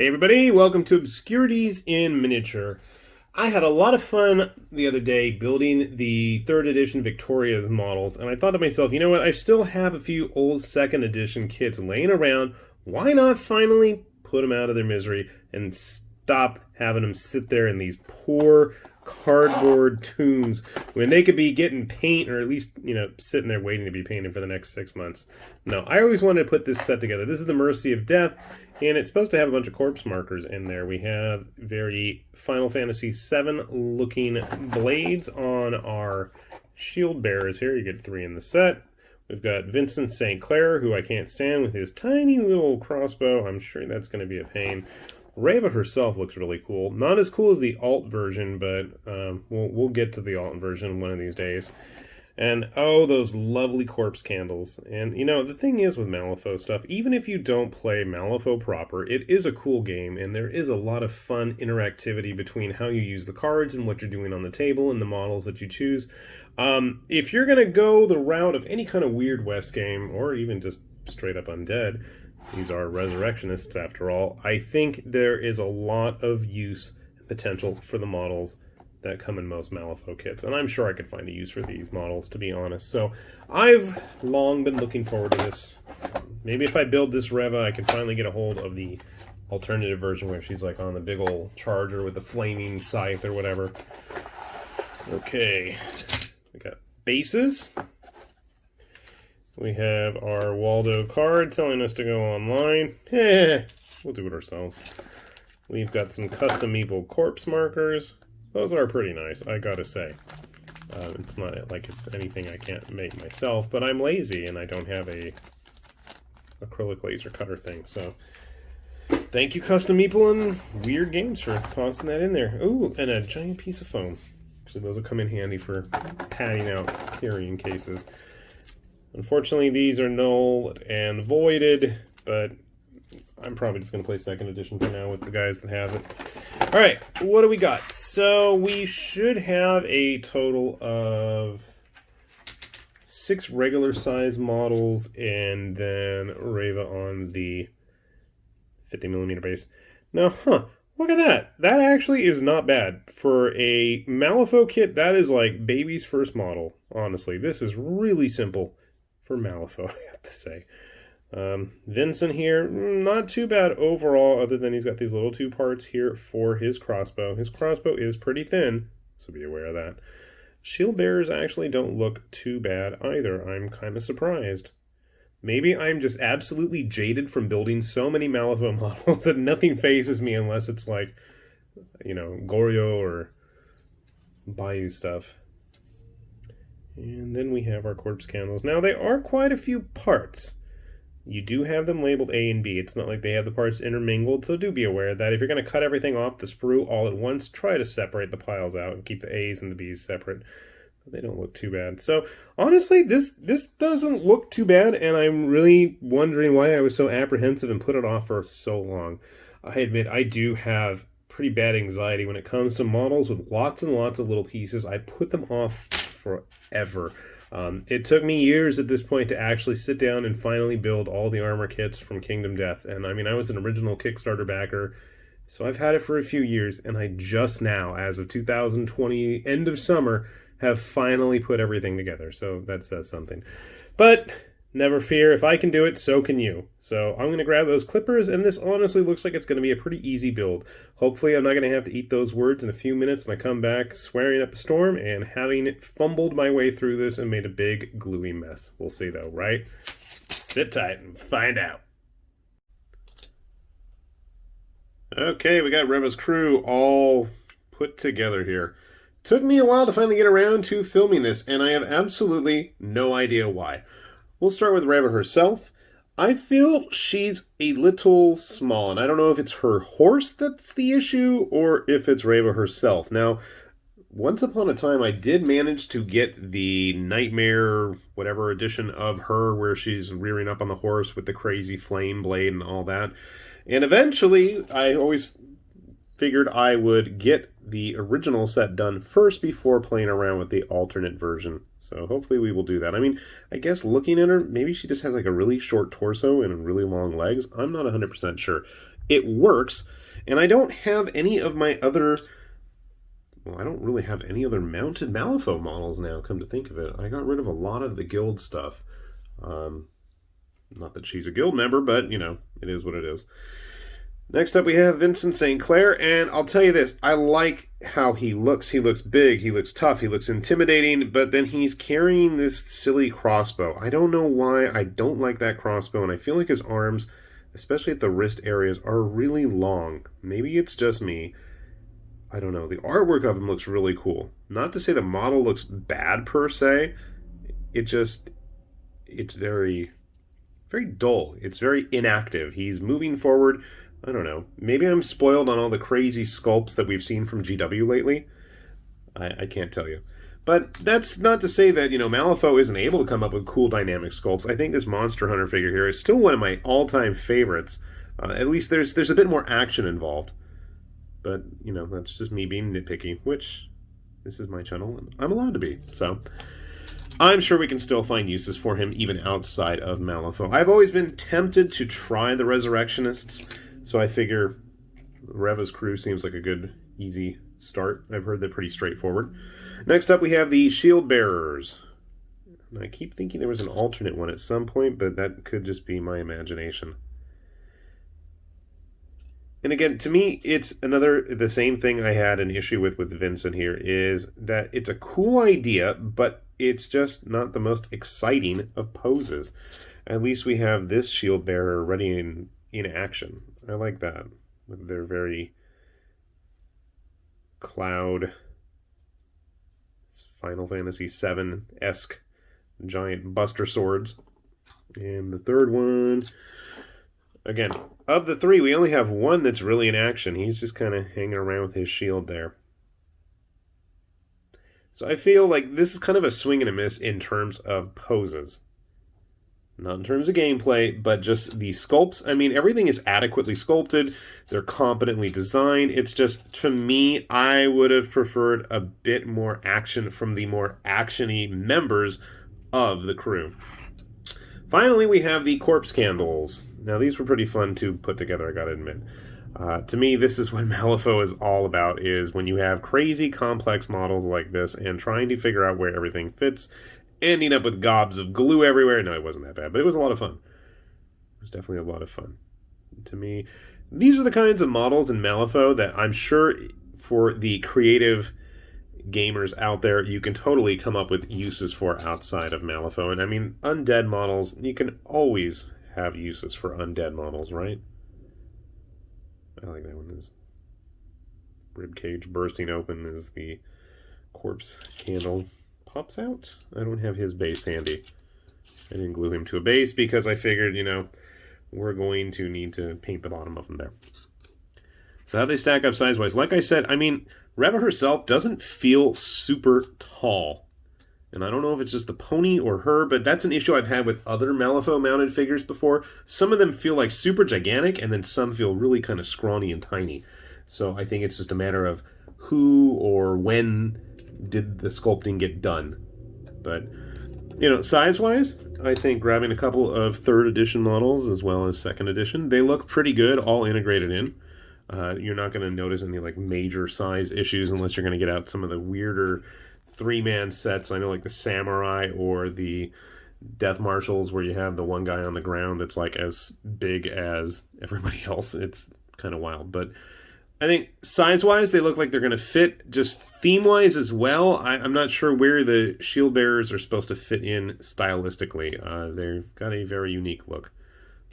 Hey everybody, welcome to Obscurities in Miniature. I had a lot of fun the other day building the 3rd edition Victoria's models, and I thought to myself, you know what, I still have a few old 2nd edition kits laying around. Why not finally put them out of their misery and stop having them sit there in these poor cardboard tombs when they could be getting paint, or at least, sitting there waiting to be painted for the next 6 months. No, I always wanted to put this set together. This is the Mercy of Death, and it's supposed to have a bunch of corpse markers in there. We have very Final Fantasy VII looking blades on our shield bearers here. You get 3 in the set. We've got Vincent Sinclair, who I can't stand, with his tiny little crossbow. I'm sure that's going to be a pain. Reva herself looks really cool. Not as cool as the alt version, but we'll get to the alt version one of these days. And oh, those lovely corpse candles. And the thing is with Malifaux stuff, even if you don't play Malifaux proper, it is a cool game, and there is a lot of fun interactivity between how you use the cards and what you're doing on the table and the models that you choose. If you're going to go the route of any kind of Weird West game, or even just straight up undead, these are resurrectionists after all, I think there is a lot of use and potential for the models that come in most Malifaux kits, and I'm sure I could find a use for these models, to be honest. So I've long been looking forward to this. Maybe if I build this Reva, I can finally get a hold of the alternative version where she's like on the big old charger with the flaming scythe or whatever. Okay, we got bases. We have our Waldo card telling us to go online. We'll do it ourselves. We've got some custom meeple corpse markers. Those are pretty nice, I gotta say. It's not like it's anything I can't make myself, but I'm lazy and I don't have a acrylic laser cutter thing, so thank you, Custom Meeple and Weird Games, for tossing that in there. Ooh, and a giant piece of foam. So those will come in handy for padding out carrying cases. Unfortunately, these are null and voided, but I'm probably just going to play 2nd edition for now with the guys that have it. Alright, what do we got? So we should have a total of 6 regular size models and then Reva on the 50mm base. Now, look at that. That actually is not bad. For a Malifaux kit, that is like baby's first model, honestly. This is really simple for Malifaux, I have to say. Vincent here, not too bad overall, other than he's got these little 2 parts here for his crossbow. His crossbow is pretty thin, so be aware of that. Shield bearers actually don't look too bad either. I'm kind of surprised. Maybe I'm just absolutely jaded from building so many Malifaux models that nothing phases me unless it's like, Goryo or Bayou stuff. And then we have our corpse candles. Now, they are quite a few parts. You do have them labeled A and B. It's not like they have the parts intermingled, so do be aware of that. If you're going to cut everything off the sprue all at once, try to separate the piles out and keep the A's and the B's separate. But they don't look too bad. So, honestly, this doesn't look too bad, and I'm really wondering why I was so apprehensive and put it off for so long. I admit, I do have pretty bad anxiety when it comes to models with lots and lots of little pieces. I put them off forever. It took me years at this point to actually sit down and finally build all the armor kits from Kingdom Death. And I mean, I was an original Kickstarter backer, so I've had it for a few years, and I just now, as of 2020, end of summer, have finally put everything together. So that says something. But never fear, if I can do it, so can you. So I'm going to grab those clippers, and this honestly looks like it's going to be a pretty easy build. Hopefully I'm not going to have to eat those words in a few minutes when I come back swearing up a storm and having fumbled my way through this and made a big gluey mess. We'll see though, right? Sit tight and find out. Okay, we got Reva's crew all put together here. Took me a while to finally get around to filming this, and I have absolutely no idea why. We'll start with Reva herself. I feel she's a little small, and I don't know if it's her horse that's the issue or if it's Reva herself. Now, once upon a time, I did manage to get the Nightmare, whatever edition of her, where she's rearing up on the horse with the crazy flame blade and all that. And eventually, I always figured I would get the original set done first before playing around with the alternate version. So hopefully we will do that. I mean, I guess looking at her, maybe she just has like a really short torso and really long legs. I'm not 100% sure. it works. And I don't have any of my other... Well, I don't really have any other mounted Malifaux models now, come to think of it. I got rid of a lot of the guild stuff. Not that she's a guild member, but, you know, it is what it is. Next up we have Vincent Sinclair, and I'll tell you this, I like how he looks. He looks big, he looks tough, he looks intimidating, but then he's carrying this silly crossbow. I don't know why I don't like that crossbow, and I feel like his arms, especially at the wrist areas, are really long. Maybe it's just me. I don't know. The artwork of him looks really cool. Not to say the model looks bad per se, it's very, very dull. It's very inactive. He's moving forward. I don't know. Maybe I'm spoiled on all the crazy sculpts that we've seen from GW lately. I can't tell you. But that's not to say that, you know, Malifaux isn't able to come up with cool dynamic sculpts. I think this Monster Hunter figure here is still one of my all-time favorites. At least there's a bit more action involved. But, you know, that's just me being nitpicky, which this is my channel, and I'm allowed to be. So I'm sure we can still find uses for him even outside of Malifaux. I've always been tempted to try the Resurrectionists, so I figure Reva's crew seems like a good, easy start. I've heard they're pretty straightforward. Next up we have the Shield Bearers. And I keep thinking there was an alternate one at some point, but that could just be my imagination. And again, to me, it's the same thing I had an issue with Vincent here, is that it's a cool idea, but it's just not the most exciting of poses. At least we have this shield bearer ready in action. I like that. They're very Cloud, Final Fantasy VII-esque giant buster swords. And the third one, again, of the three, we only have one that's really in action. He's just kind of hanging around with his shield there. So I feel like this is kind of a swing and a miss in terms of poses. Not in terms of gameplay, but just the sculpts. I mean, everything is adequately sculpted. They're competently designed. It's just, to me, I would have preferred a bit more action from the more action-y members of the crew. Finally, we have the corpse candles. Now, these were pretty fun to put together, I gotta admit. To me, this is what Malifaux is all about, is when you have crazy complex models like this and trying to figure out where everything fits, ending up with gobs of glue everywhere. No, it wasn't that bad, but it was a lot of fun. It was definitely a lot of fun. To me, these are the kinds of models in Malifaux that I'm sure for the creative gamers out there, you can totally come up with uses for outside of Malifaux. And I mean, undead models, you can always have uses for undead models, right? I like that one. This ribcage bursting open as the corpse candle pops out. I don't have his base handy. I didn't glue him to a base because I figured, you know, we're going to need to paint the bottom of them there. So how they stack up size-wise? Like I said, I mean, Reva herself doesn't feel super tall. And I don't know if it's just the pony or her, but that's an issue I've had with other Malifaux mounted figures before. Some of them feel like super gigantic, and then some feel really kind of scrawny and tiny. So I think it's just a matter of who or when did the sculpting get done. But, you know, size-wise, I think grabbing a couple of 3rd edition models as well as 2nd edition, they look pretty good, all integrated in. You're not going to notice any like major size issues unless you're going to get out some of the weirder 3-man sets. I know, like the Samurai or the Death Marshals, where you have the one guy on the ground that's like as big as everybody else. It's kind of wild, but I think size-wise they look like they're going to fit. Just theme-wise as well, I'm not sure where the shield bearers are supposed to fit in stylistically. They've got a very unique look,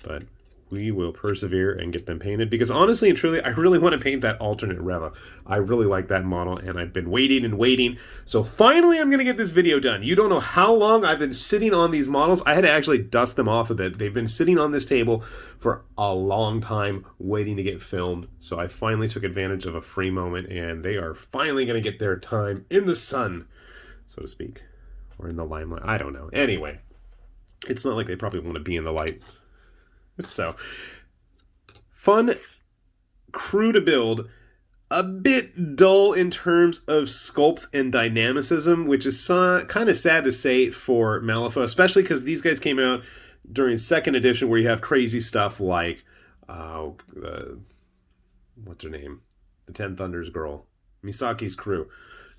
but we will persevere and get them painted, because honestly and truly, I really want to paint that alternate Reva. I really like that model, and I've been waiting and waiting. So finally, I'm going to get this video done. You don't know how long I've been sitting on these models. I had to actually dust them off a bit. They've been sitting on this table for a long time, waiting to get filmed. So I finally took advantage of a free moment, and they are finally going to get their time in the sun, so to speak, or in the limelight. I don't know. Anyway, it's not like they probably want to be in the light. So, fun crew to build, a bit dull in terms of sculpts and dynamicism, which is kind of sad to say for Malifaux, especially because these guys came out during 2nd edition, where you have crazy stuff like what's her name? The Ten Thunders girl. Misaki's crew.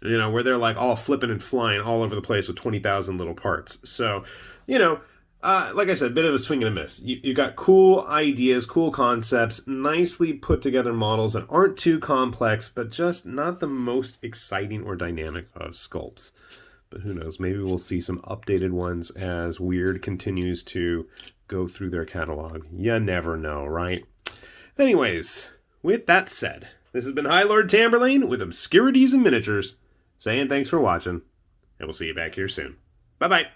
You know, where they're like all flipping and flying all over the place with 20,000 little parts. So, you know, like I said, a bit of a swing and a miss. You got cool ideas, cool concepts, nicely put together models that aren't too complex, but just not the most exciting or dynamic of sculpts. But who knows, maybe we'll see some updated ones as Wyrd continues to go through their catalog. You never know, right? Anyways, with that said, this has been High Lord Tamberlane with Obscurities and Miniatures, saying thanks for watching, and we'll see you back here soon. Bye-bye.